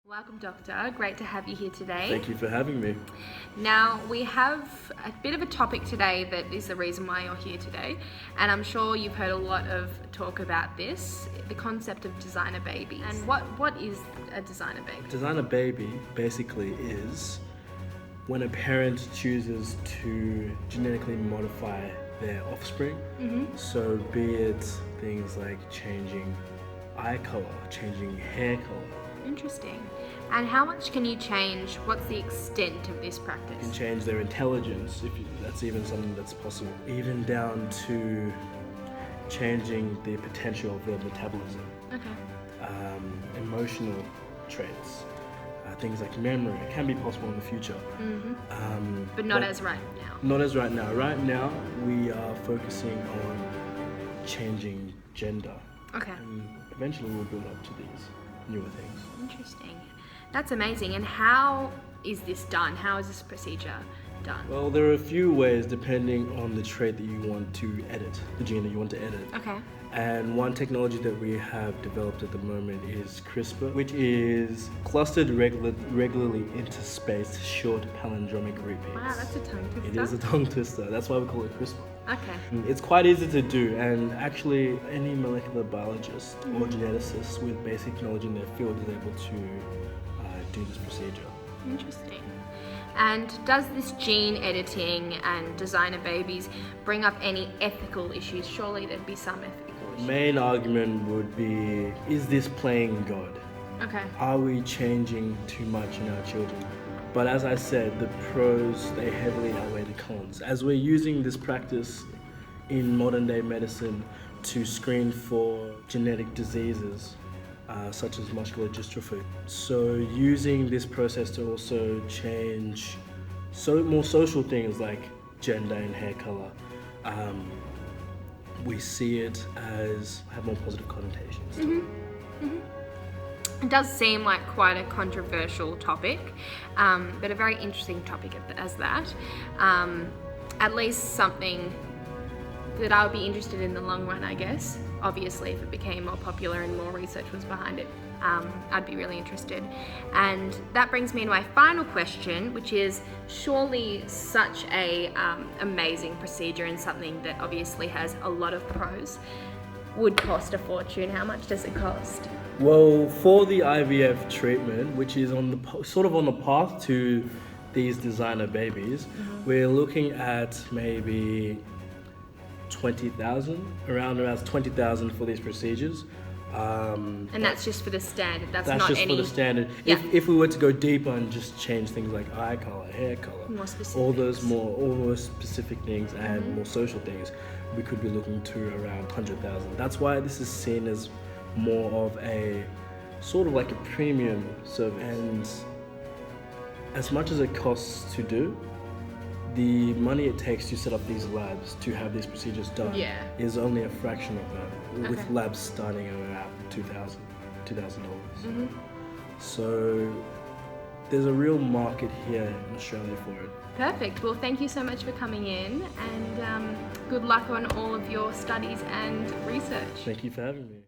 Welcome, Doctor. Great to have you here today. Thank you for having me. Now, we have a bit of a topic today that is the reason why you're here today, and I'm sure you've heard a lot of talk about this, the concept of designer babies. And what is a designer baby? Designer baby basically is when a parent chooses to genetically modify their offspring. So be it things like changing eye color, changing hair color. Interesting. And how much can you change? What's the extent of this You practice? can change their intelligence, that's even something that's possible. Even down to changing the potential of their metabolism, Okay. emotional traits, things like memory. It can be possible in the future. But not as right now. Not as right now. Right now, we are focusing on changing gender. Okay. And eventually we'll build up to these newer things. Interesting. That's amazing. And how is this done? How is this procedure done? Well, there are a few ways depending on the trait that you want to edit, the gene that you want to edit. Okay. And one technology that we have developed at the moment is CRISPR, which is clustered regularly interspaced short palindromic repeats. Wow, that's a tongue twister. It is a tongue twister. That's why we call it CRISPR. Okay. It's quite easy to do, and actually any molecular biologist or geneticist with basic knowledge in their field is able to do this procedure. Interesting. And does this gene editing and designer babies bring up any ethical issues? Surely there'd be some ethical issues. Main argument would be, is this playing God? Okay. Are we changing too much in our children? But as I said, the pros, they heavily outweigh the cons. As we're using this practice in modern day medicine to screen for genetic diseases, such as muscular dystrophy. So using this process to also change more social things like gender and hair color, we see it as have more positive connotations. It does seem like quite a controversial topic, but a very interesting topic as that. At least something that I would be interested in the long run, I guess. Obviously, if it became more popular and more research was behind it, I'd be really interested. And that brings me to my final question, which is surely such a amazing procedure and something that obviously has a lot of pros would cost a fortune. How much does it cost? Well, for the IVF treatment, which is on the sort of on the path to these designer babies, we're looking at maybe 20,000, around 20,000 for these procedures. And that's just for the standard. That's That's not just any for the standard. Yeah. If we were to go deeper and just change things like eye color, hair color, More specifics. all those specific things and more social things, we could be looking to around 100,000. That's why this is seen as more of a sort of like a premium service. And as much as it costs to do, the money it takes to set up these labs to have these procedures done is only a fraction of that, with labs starting at around $2,000. So there's a real market here in Australia for it. Perfect. Well, thank you so much for coming in, and good luck on all of your studies and research. Thank you for having me.